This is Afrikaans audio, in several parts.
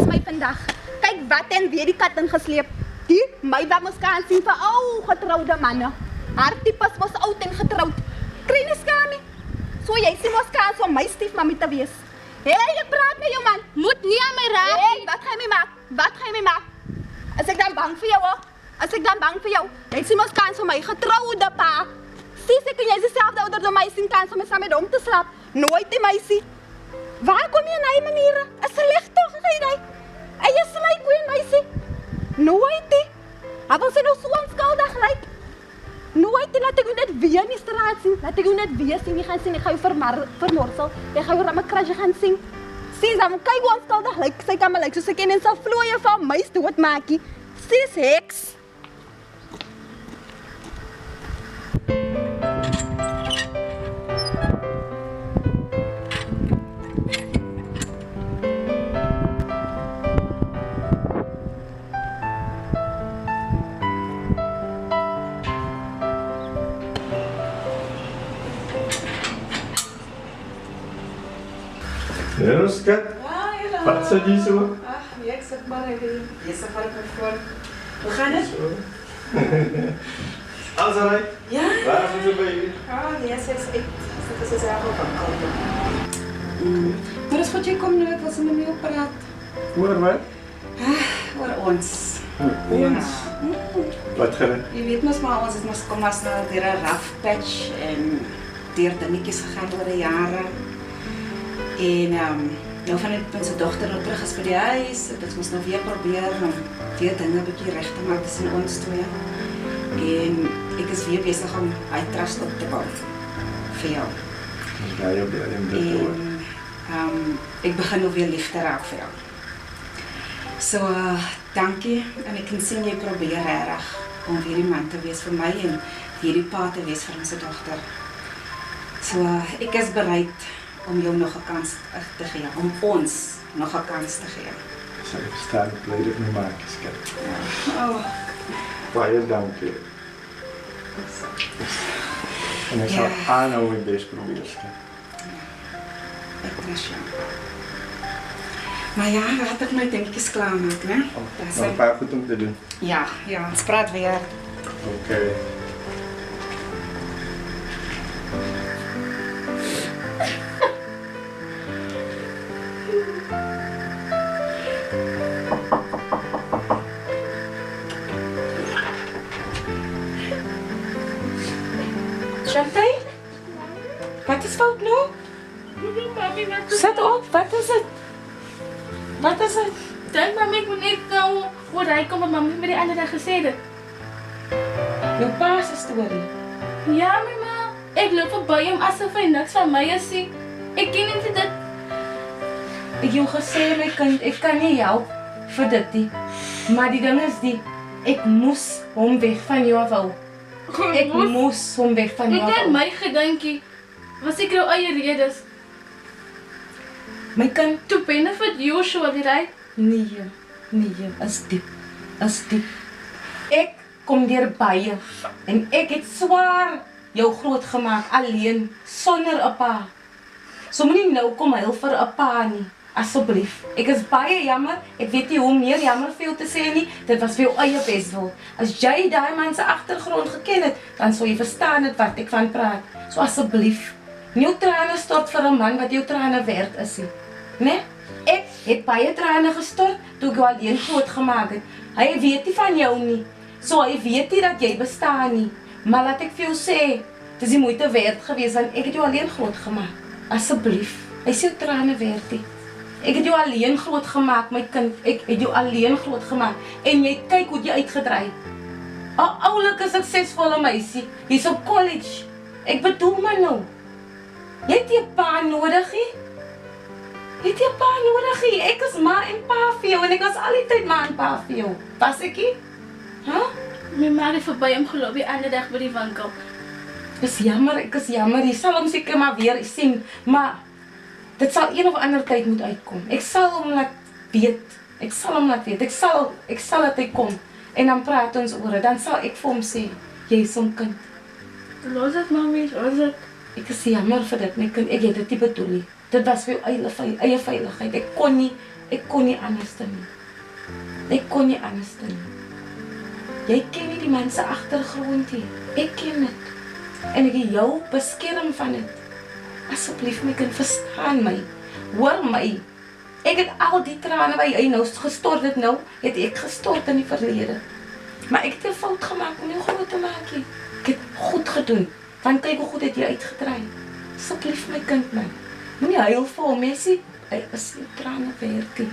my vandag. Kyk wat en weer die kat ingesleep. Die, my wat mos kan sien vir getrouwde manne. Haar types was oud en getrouwd. Kry nie skaam nie. So jy sien mos kans om my stiefmammy te wees. Hey, ek praat met jou man. Moet nie aan my raak nie. Hey, wat gaan jy my maak? Wat gaan jy my maak? As ek dan bang vir jou, hoor. As ek dan bang vir jou. Jy sien mos kans om my getrouwde pa. Sis, ek en jy is dieselfde ouderdom, my sien kans om saam met hom te slaap. Nooit die meisie. Waar kom jy in die maniere? Is sleg toch, jy? En jy slyk hoe een meisie. Nooit die. Hij wil sy nou so onskuldig lyk. Nooit die, laat ek jou net weer in die straat sien. Laat ek jou net weer sien, jy gaan sien, ek ga jou vermorsel. Jy ga jou ramme crush gaan sien. Sis, dan kyk hoe onskuldig lyk. Sy kan my lyk, so sy kan en sy vlooie van muis doodmaakie. Sis, heks. Ja, skat. Ja, hello. Wat sê jy so? Ag, nee, ek sit maar even besig van my voor. Hoe gaan dit? Alles alright? Ja. Waar is ons by hier? Ah, nee, sy is uit. Sy is self op kantoor. Maar as wat jy kom nou, ek wil sommer met jou praat. Oor wat? Oor ons. Ons? Wat gaan dit? Jy weet mos maar, ons het mos kom as nou deur 'n rough patch en deur dingetjies gegaan oor die jare. En nou vanuit onze dochter nou terug is by die huis, het ons moes nou weer probeer om weer dinge 'n bietjie reg te maak tussen ons twee. En ek is weer besig om hy trust op te bou vir jou. Ja, jy bly in dit hoor. En ek begin nou weer lief te raak vir jou. So, dankie en ek kan sien jy probeer reg om weer die man te wees vir my en weer die pa te wees vir ons dogter. So, ek is bereid om jou nog 'n kans te gee, om ons nog 'n kans te gee. Sy verstaan, ek bly dit nie maak, skat. Ja. Oh. Baie dankie. En ek sal aanhou my bes probeer, skat. Ek trust jou. Maar ja, laat ek my dingetjies klaarmaak, né? Nog 'n paar goed om te doen. Ja, ons praat weer. Okay. Chantal? Wat is fout nou? Sit op, wat is dit? Wat is dit? Dink mami, ek moet net nou oor hy kom wat mami my die ander dag gesê het. Jou pa se storie. Ja, my ma. Ek loop verby hom asof hy niks van my is nie. Ek ken nie dit. Ek het jou gesê my kind, ek kan nie help vir dit nie. Maar die ding is ek moes hom weg van jou af hou. Ek moes hom weg van jou Ek af het hou. my gedinkie. Was ek jou eie redes. My kind, To benefit Joshua, weet hy? nee, is diep. Is diep. Ek kom deur baie en ek het swaar jou groot gemaak alleen sonder 'n pa. So moenie nou kom huil vir 'n pa nie. Asseblief. Ek is baie jammer. Ek weet nie hoe meer jammer vir jou te sê nie. Dit was vir jou eie beswil. As jy daai man se agtergrond geken het, dan sou jy verstaan het wat ek van praat. So asseblief, nie jou trane stort vir 'n man wat jou trane werd is nie. Né? Ek het baie trane gestort toe ek jou alleen groot gemaak het. Hy weet nie van jou nie. So hy weet nie dat jy bestaan nie. Maar laat ek vir jou sê, dit is die moeite werd geweest want ek het jou alleen groot gemaak. Asseblief. Hy sê jou trane werd nie. Ek het jou alleen groot gemaak, my kind. Ek het jou alleen groot gemaak. En jy kyk hoe jy uitgedraai. 'n Oulike suksesvolle meisie. Hier's op college. Ek bedoel maar nou. Jy het nie 'n pa nodig nie. Jy het nie 'n pa nodig nie. Ek is ma en pa vir jou en ek was al die tyd ma en pa vir jou. Was ek nie? My ma het verby hom geloop die ander dag by die winkel. Ek is jammer. Jy sal hom seker maar weer sien, maar dit sal een of ander tyd moet uitkom. Ek sal hom laat weet. Ek sal dat hy kom. En dan praat ons oor dit. Dan sal ek vir hom sê, jy is hom kind. Los dit, mami, los dit. Ek is jammer vir dit, my kind. Ek het dit nie bedoel nie. Dit was vir jou eie veiligheid. Ek kon nie Ek kon nie anders dan nie. Ek kon nie anders dan nie. Jy ken nie die man se agtergrond nie. Ek ken dit. En ek het jou beskerm van dit. Asseblief my kind, verstaan my. Hoor my. Ek het al die trane wat jy nou gestort het nou, het ek gestort in die verlede. Maar ek het 'n fout gemaak om jou groot te maak nie. Ek het goed gedoen. Want kyk hoe goed het jy uitgedraai. Asseblief my kind man. Moenie huil vir hom, Messie. Hy is nie trane werd nie.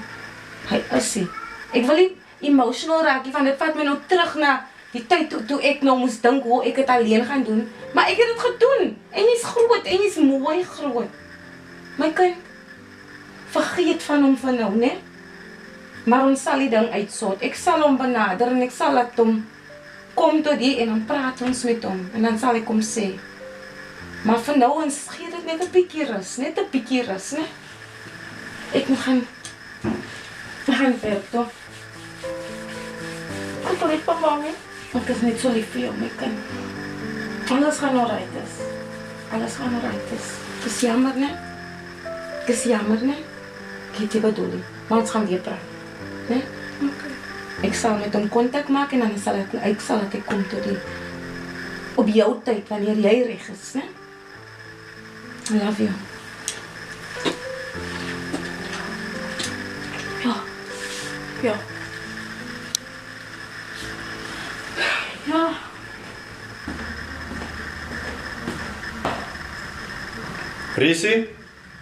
Hy is nie. Ek wil nie emotional raak nie, want dit vat my nou terug na die tyd toe ek nou moes dink hoe ek het alleen gaan doen. Maar ek het dit gedoen. En jy's groot en jy's mooi groot. My kind, vergeet van hom van nou, né? Maar ons sal die ding uitsort. Ek sal hom benader en ek sal laat hom kom tot hier en dan praat ons met hom. En dan sal ek hom sê. Maar vir nou ons gee dit net 'n bietjie rus, net 'n bietjie rus, né? Ek moet gaan werk toe. Ek wil net van mami. Ek is net so lief vir jou, my kind. Alles gaan alright is. Alles gaan alright is. Het is jammer, né? Het is jammer, né? Ek het jy bedoel, maar ons gaan weer praat, né? Okay. Ek sal met hom kontak maak en dan sal ek kom tot die op jou tyd wanneer jy reg is, né? I love you. Ja. Risi,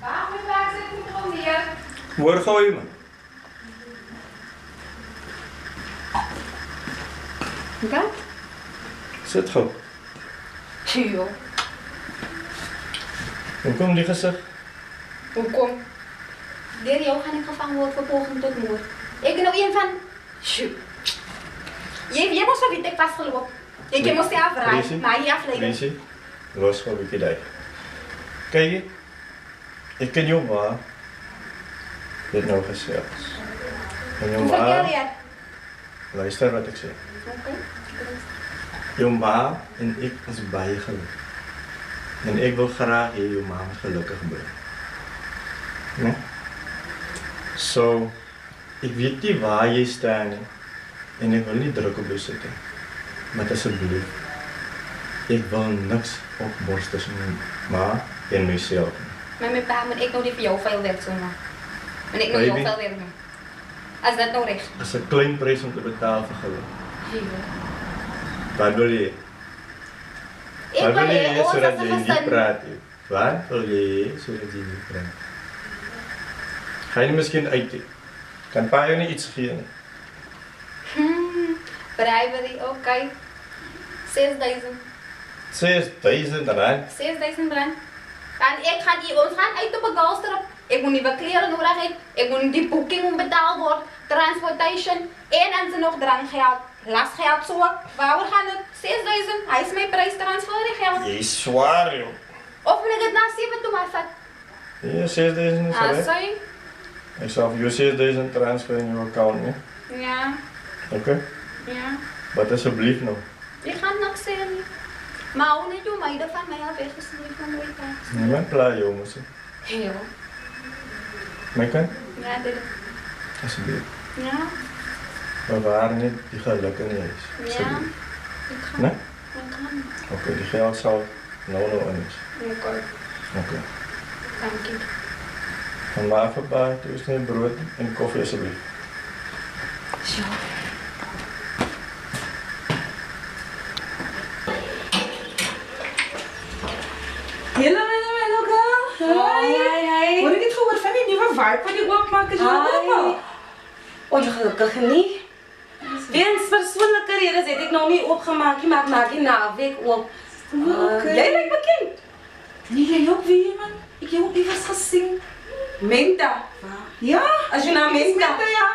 Waar moet ek sit met hom hier? hoor gou jy man. Wat? Sit gou. Tjo. Hoekom die gesig? Hoekom? Deur jou gaan ek gevang word vir poging tot moord. Ek is nou een van... Tjo. Jy moes so weet ek vasgeloop. Jy moes self raai, maar jy afleiding. Risi, los gou 'n bietjie daai. Kyk, ek ken jou ma. Dit nou gesê. En jou Hoe vertel ma, jy? luister wat ek sê. Okay. Jou ma en ek is baie gelukkig. En ek wil graag hê jou ma moet gelukkig bly. Né? So, ek weet nie waar jy staan nie. En ek wil nie druk op jou sit nie. Maar asseblief, ek wil niks opbors tussen my ma en myself nie. Maar my pa moet ek nou nie vir jou veel werk so maak. En ek nou jou Baby. veel werk doen. As dit nou reg. Dis 'n klein prys om te betaal vir geluk. Wat wil jy? Ek Wat wil wil jy hê hê ons sodat as jy 'n nie gesin. praat nie? Wat wil jy hê sodat jy nie praat? Ga jy nie miskien uit nie? Kan pa jou nie iets gee nie? Bribery, okay. 6.000. 6.000 rand? 6.000 rand. Dan ons gaan uit op 'n golfstrip. Ek moet nuwe klere nodig hê. Ek moet die boeking betaal word, transportation en dan se nog drankgeld, lasgeld so. Waaroor gaan dit? 6.000. Hy is my prys transfer die geld. Jy is swaar joh. Of moet ek dit na 7 toe maar vat? Ja, 6.000 is reg. Sorry. Ek sal vir jou 6.000 transfer in jou account nie. Ja. Okay? Ja. Wat asseblief nou? Ek gaan niks sê nie. Maar hoe net jou meide van my af weggesleep van my pa. Niemand pla jou mos. Ja. My kind? Ja, dit. Asseblief. Ja. Bewaar net die geluk in die huis. Ja. Asseblief. Ek gaan. Né? Ek gaan. Okay, die geld sal nou in is. Okay. Okay. Dankie. Van waar verbaar, toe is net brood en koffie asseblief. Ja. Hallo girl. Hi. Hoor ek het gehoor van die nuwe vibe wat die oopmaak is Hi. Ongelukkig nie. Weens persoonlike redes het ek nog nie oopgemaak nie, maar ek maak die naweek oop. Okay. Jy lyk bekend. Nee, jy ook wie man? Ek jou ook iewers gesien. Menta. Ja, As jy na Menta. ja.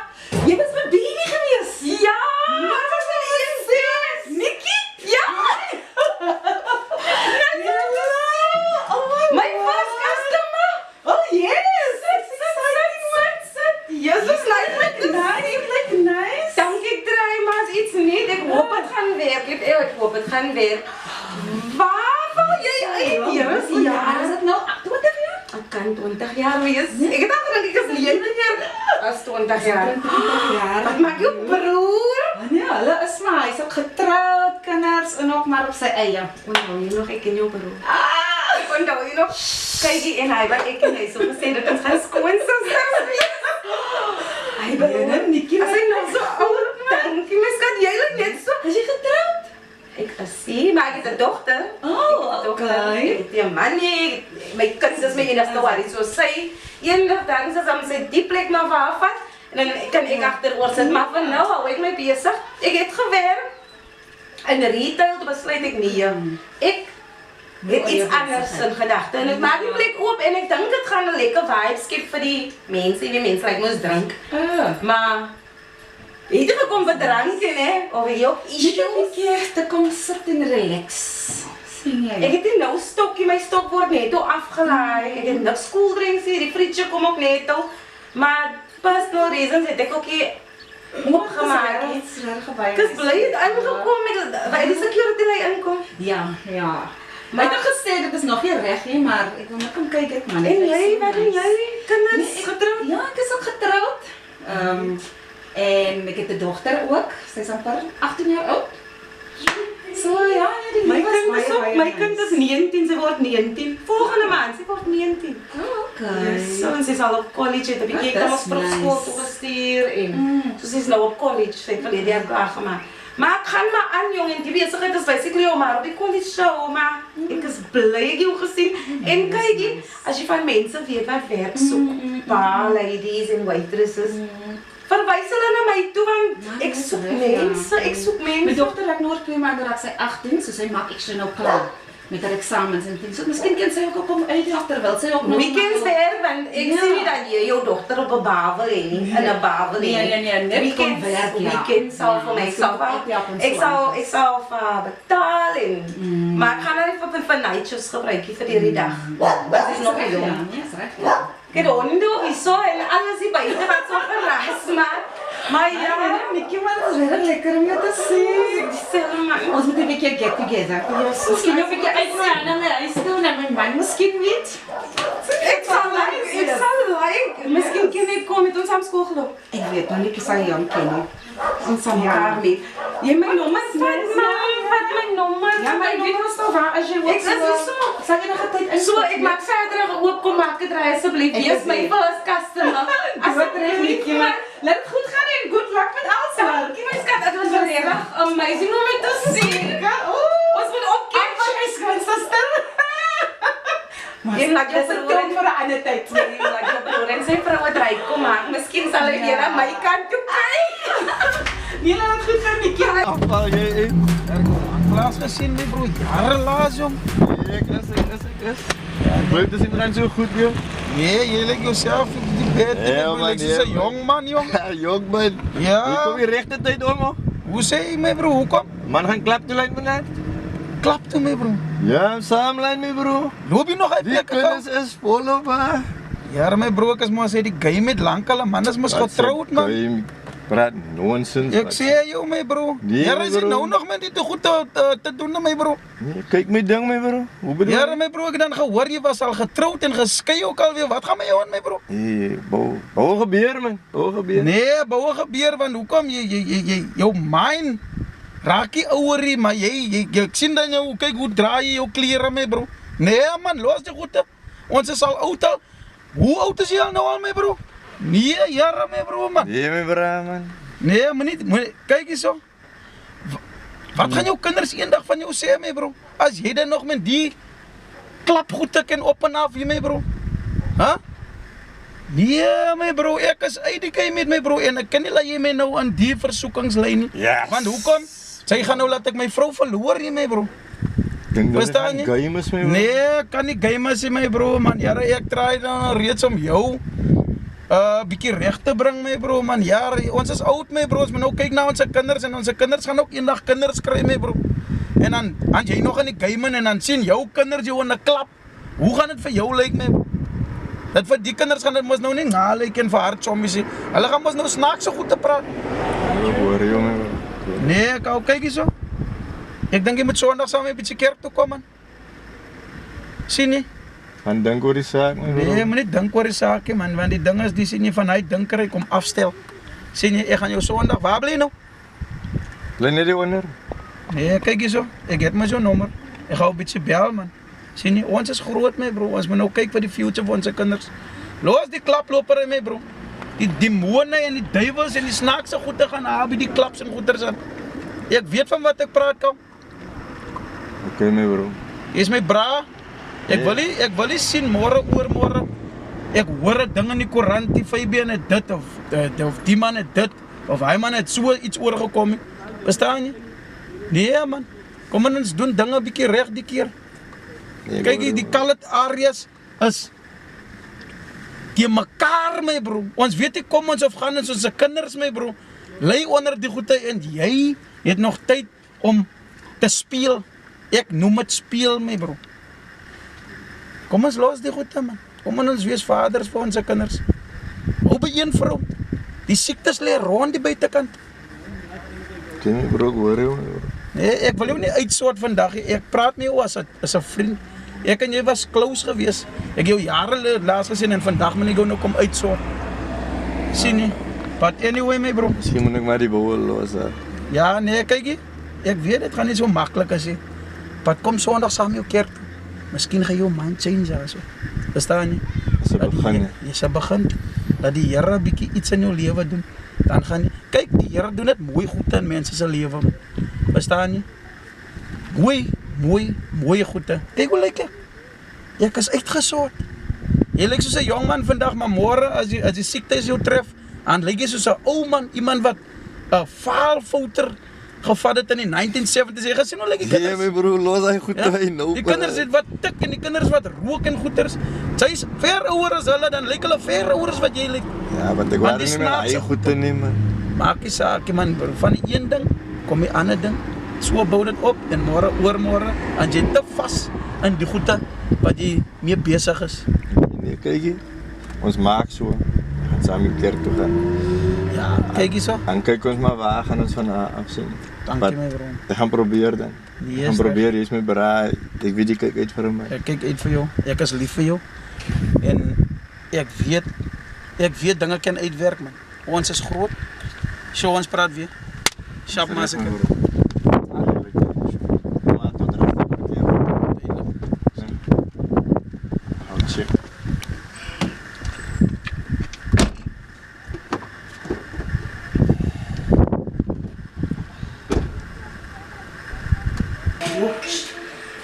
Jy was met Beanie gewees. Ja. Wat was die eerste? Nikki? Ja. My first customer. Oh yes. Yes, dis Like nice. Dankie try maar as iets nie. Ek hoop dit gaan werk. Ek hoop dit gaan werk. Waar wil jy uit? Ja, is dit nou 28 jaar? OK, gaan 20 jaar wees. Ek het al gedink ek is 19 jaar as 20 jaar. 20 jaar. Wat maak jou broer? Nee, hulle is maar, hy's ook getroud, kinders en ook maar op sy eie. Onthou jy nog ek ken jou broer? Onthou jy nog? Kykie en hy wat ek en hy so gesê dat ons gaan skoonsusters wees. Hy broer, Nikkie, as hy nog so oud, dankie, my skat, jy lyk net so. is jy getroud? Ek sien, maar ek het 'n dogter. Oh, Ek het 'n man nie. My kind is my enigste worry. So sy eendag dan sê sy die plek maar vir haar vat en dan kan ek agteroor sit. Maar vir nou hou ek my besig. Ek het gewerk in retail, toe besluit ek nee. Ek het iets anders in gedagte en ek maak die plek oop en ek dink dit gaan 'n lekker vibe skep vir die mense. Die mense like mos drink. Maar het jy gekom vir drank hè? Of jy ook issues? Te kom sit en relax. Sien jy? Ek het nie nou stokkie, my stok word net afgelaai. Ek het niks koeldrinks hier, die frietje kom ook net al. Maar personal reasons het ek ook hier opgemaak. Iets reg baie. Ek is bly het aangekom, by die security lei inkom. Ja. Maar ek het gesê dit is nog nie reg nie, maar ek wil net kom kyk ek man. En jy, wat doen jy? Kinders Nee, getroud? Ja, ek is ook getroud. En ek het 'n dogter ook. Sy's amper 18 jaar oud. So ja, die My lewe kind is baie, ook, baie my nice. kind is 19, sy word 19. Volgende maand, sy word 19. Okay. So, en sy is al op college, het 'n bietjie Dat kom is ons vir nice. skool toe gestuur en so sy is nou op college, sy het verlede jaar klaar gemaak. Maar ek gaan maar aan jong en die besigheid is basically om maar op die college show, maar ek is bly ek jou gesien. En kyk jy, as jy van mense weet wat werk soek, bar ladies en waitresses, verwys hulle na my toe want ek soek mense, ek soek My mense. dogter raak nog 2 maande raak sy 18, so sy maak ekstra nou klaar met haar eksamens en dingen. So miskien kan sy ook kom uit terwyl sy ook nog Weekends ver, want ek Ja. sien nie dat jy jou dogter op 'n bar wil hê nie, in 'n bar wil hê. Nee, net kom werk, ja. Weekends sal vir my Ja, sal ek sal vir betaal en maar ek gaan nou nie vir nightshifts gebruik vir die dag. Dit is nog nie jong. Ja, is reg. Ek het honde hierso en alles hier buite wat so geraas maar ja, Nikkie, maar dit is regtig lekker om jou te sien. dieselfde man. Ons moet 'n bietjie get together. Miskien jou 'n bietjie uit my huis toe na my man, miskien weet. Ek sal like, miskien kan ek kom met ons saam skool geloop. Ek weet nou nie of sy hom ken nie. Ons sal mekaar meet. Jy my nommer vat my nommer. Ja, maar ek weet mos nou waar as jy Ek is so. Sal jy nog 'n tyd in? So ek maak verder oop kom maak dit draai asseblief. Ek Wees is my nie. first customer. Wat reg Nikkie, maar laat dit goed gaan en good luck met alles. Dankie my skat, dit was regtig amazing om dit te sien. Ons moet ook kyk Wat is my suster? Jy laat jou Dit broer vir 'n ander tyd. jy laat jou broer en sy vrou wat ry kom maak. Miskien sal hy weer aan my kant toe kyk. Nee, laat dit goed gaan Nikkie. Afval jy in? Plaas gezien, my bro. Jaren laat, jong. Ek is. Bly dit gaan so goed weer. Nee, jy lijkt jezelf op die bed. Ja, Jy man, lijkt ja, soos 'n man. jong man, jong. Ja, jong man. Ja. Jy kom die regte tyd om, man. Hoe sê jy, my bro? Hoekom? Man gaan klap toe lyn vandag. Klap toe, my bro. Ja, saam lyn my bro. Loop jy nog uit Die plekke kinders gou? is volop, man. Ja, my bro, ek is maar sê die game met lankal 'n man is mos getroud, man. Praat nonsens. Ek sê jou, my bro. Nee, Ja, my is jy bro. nou nog met dit te goed te doen, my bro? Nee, kyk my ding, my bro. Hoe bedoel Ja, my bro, ek het dan gehoor jy was al getroud en geskei ook alweer. Wat gaan met jou aan, my bro? Nee, bou gebeur, man. Bou gebeur. Nee, boue gebeur want hoekom jy jou mind raak nie ouer, maar jy ek sien dan jou kyk hoe draai jy jou klere, my bro. Nee man, los die goede. Ons is al oud al. Hoe oud is jy al nou al, my bro? 9 jaar, my bro, man. Nee, my bro, man. Nee, maar nie kyk hierso. Wat gaan jou kinders eendag van jou sê, my bro? As jy dan nog met die klapgoede kan op en af, my bro. Huh? Nee, my bro, ek is uit die kei met my bro en ek kan nie laat jy my nou aan die versoekingslyn nie. Yes. Want hoekom? Sy gaan nou laat ek my vrou verloor nie, my bro. Dink dat Verstaan jy jy? game is, my bro. Nee, kan nie game is my bro, man. Jare ek try dan reeds om jou bietjie reg te bring, my bro, man. Ja, ons is oud, my bro. Ons moet nou kyk na ons kinders en ons kinders gaan ook eendag kinders kry, my bro. En dan jy nog in die game en dan sien jou kinders jou in 'n klap. Hoe gaan dit vir jou lyk, my bro? Dat vir die kinders gaan dit mos nou nie lyk en vir hart sommies nie. Hulle gaan mos nou snaakse goed te praat. Hoor jy, my bro. Nee, kyk hierso. Ek dink jy moet Sondag saam met 'n bietjie kerk toe kom, man. Sien jy? Gaan dink oor die saak, my bro. Nee, moet nie dink oor die saakie man, want die ding is, die sien jy van hy dinker, hy kom afstel. Sien jy, ek gaan jou Sondag, waar bly jy nou? Bly net die onder. Nee, kyk hier so, ek het my so nommer. Ek gaan 'n bietjie bel man. Sien jy, ons is groot my bro, ons moet nou kyk vir die future van ons kinders. Los die klaploper in my bro. Die demone en die duiwels en die snaakse goede gaan haal by die klaps en goeders aan. Ek weet van wat ek praat kom. Okay, my bro. Jy is my bra. Ek wil nie sien môre oormôre. Ek hoor 'n ding in die koerant, die Fabian het dit of die man het dit of hy man het so iets oorgekom. Verstaan jy? Nee man. Kom ons doen dinge 'n bietjie reg die keer. Nee, Kyk bro. hier, die colored areas is die mekaar my bro. Ons weet nie kom ons of gaan ons se kinders my bro. Lê onder die goeie en jy het nog tyd om te speel. Ek noem dit speel my bro. Kom ons los die goeie man. Kom ons wees vaders vir ons kinders. Hou by een vrou. Die siektes lê rond die buitekant. Okay, my bro, hoor jy, my bro. Nee, ek wil jou nie uitsort vandag nie. Ek praat nie jou as 'n vriend. Ek en jy was close gewees. Ek jou jare laas gesien en vandag moet ek jou nou kom uitsort. Sien jy? But anyway my bro. Misschien moet ek maar die boel los, hè. Ja, nee, kyk jy. Ek weet dit gaan nie so maklik as jy. But kom Sondag saam jou kerk toe. Miskien gaan jou mind change also. Verstaan jy? As ek begin, Jy sal begin dat die Here 'n bietjie iets in jou lewe doen. Dan gaan jy kyk, die Here doen dit mooi goed in mense se lewe. Verstaan jy? Mooi goede. Kyk hoe lyk ek. Ek is uitgesort. Jy lyk soos 'n jong man vandag, maar môre as die siekte jou tref, dan lyk jy soos 'n ou man, iemand wat 'n faalfouter gevat het in die 1970s. Jy gesien hoe lyk die nee, kinders? my bro, los hy goed Ja, hy nou. die kinders het wat tik en die kinders wat rook en goeters. Sy's ver ouer as hulle, dan lyk hulle ver ouer as wat jy lyk. Ja, want ek Want wou die nie meer hy snaakse goed te neem, man. Maak nie saak man, bro. Van die een ding kom die ander ding. So bou dit op en môre oormôre en jy te vas in die goede wat jy mee besig is. Nee, kyk hier. Ons maak so. Gaan saam die kerk toe gaan. Ja, kyk hierso. Dan kyk ons maar waar gaan ons van afsien. Dankie my bro. Ek gaan probeer dan. Nee, Ek gaan is probeer, jy is my braai. Ek weet jy kyk uit vir my. Ek kyk uit vir jou. Ek is lief vir jou. En ek weet dinge kan uitwerk man. Ons is groot. So ons praat weer. Shop maar seker.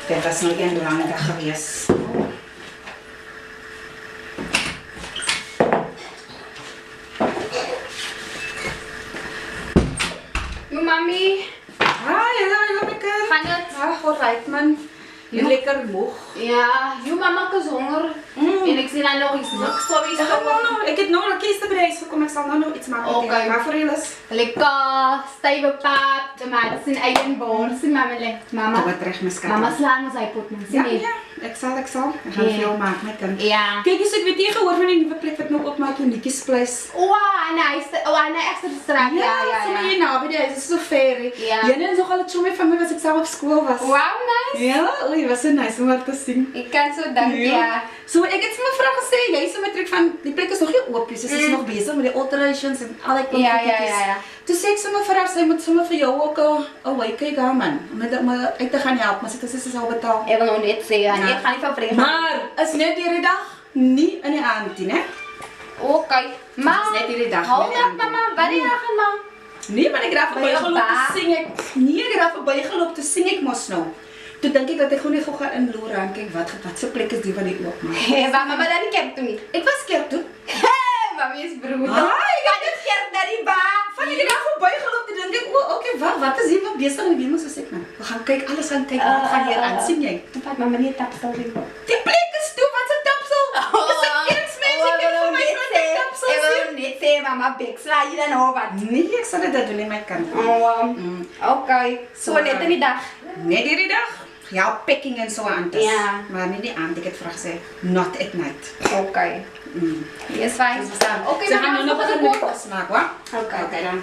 Dit was nog een lange dag geweest. Yo, mami. Hallo, lekker. Gaan dit? Ag, alright man. Jy lekker moeg. Ja, yo, mama is honger. En ek sien dan nog iets niks so iets. Ek het nou 'n kieste by die huis gekom. Ek sal nou iets maak. Okay. Maar vir julle is Lekker, stywe pap, tomaties en eie bors. Mama lê. Mama. wat reg my skat. Mama slaan ons uit pot mens. Ja, ja. Ek sal. Ek gaan Ja. veel maak my kind. Ja. Kyk, ek weet jy gehoor van die nuwe plek wat nou opmaak in Nikki's Place. Nice. Extra straat. sommer hier naby die huis is so ver. Ja. Jene is nog al 'n chommy van my was ek self op skool was. Wow, nice. Ja, oei, was so nice om haar te sien. Ik kan zo danken, ja. So ek het vir my vrou gesê, jy sê my trek van die plek is nog nie oop nie. So sy is nog besig met die alterations en al die Ja. Toe sê ek sommer vir haar, sy moet sommer vir jou ook 'n wykie gaan man, om uit te gaan help, maar sy sal betaal. Ik wil nog net zeggen, Ja. ik ga niet van vregen. Maar is net hierdie dag nie in die aand nie, né? Oké. Maar, Dis net hierdie dag, hou net op aan. mama, wanneer gaan mama? Nee, maar ek het daar By jou verbygeloop pa? te sing ek. Nee, ek het daar verbygeloop te sing ek mos nou. Toe dink ek dat ek gewoon net gou gaan inloer en kyk wat se plek is die wat die oop maak. Hé, mama dan niet kerk toe niet. Ek was kerk toe. Hé, mama is broer. Haai, Van de kerk naar die baan. Van die dag verbygeloop te dink ek, o, okay, wat is hier wat besig met die mos sê ek man. We gaan kyk, alles gaan kyk, wat gaan hier aan sien jy? Vat mama niet tapsel doen. Die plek is toe, wat se tapsel? Dis 'n kerksmens, ek het vir my vrou tapsel Ik sien. wil niet zeggen, mama, bek sla je dan over. Nee, ek sal dit doen in my kant. Oké. Zo net in die dag. Net hierdie dag. Ja, packing en so aan te. Ja. Maar nie die aand, ek het vir gesê, not at night. Oké. Yes, fijn. Oké, Ze gaan mama, nu nog wat een een nieuwe kook. pas maken, hoor. Oké. dan.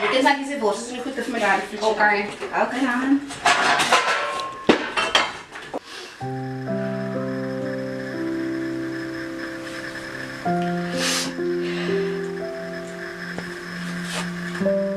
Dit is maar deze worst, is niet goed voor me daar. Oké. Oké, dan. Thank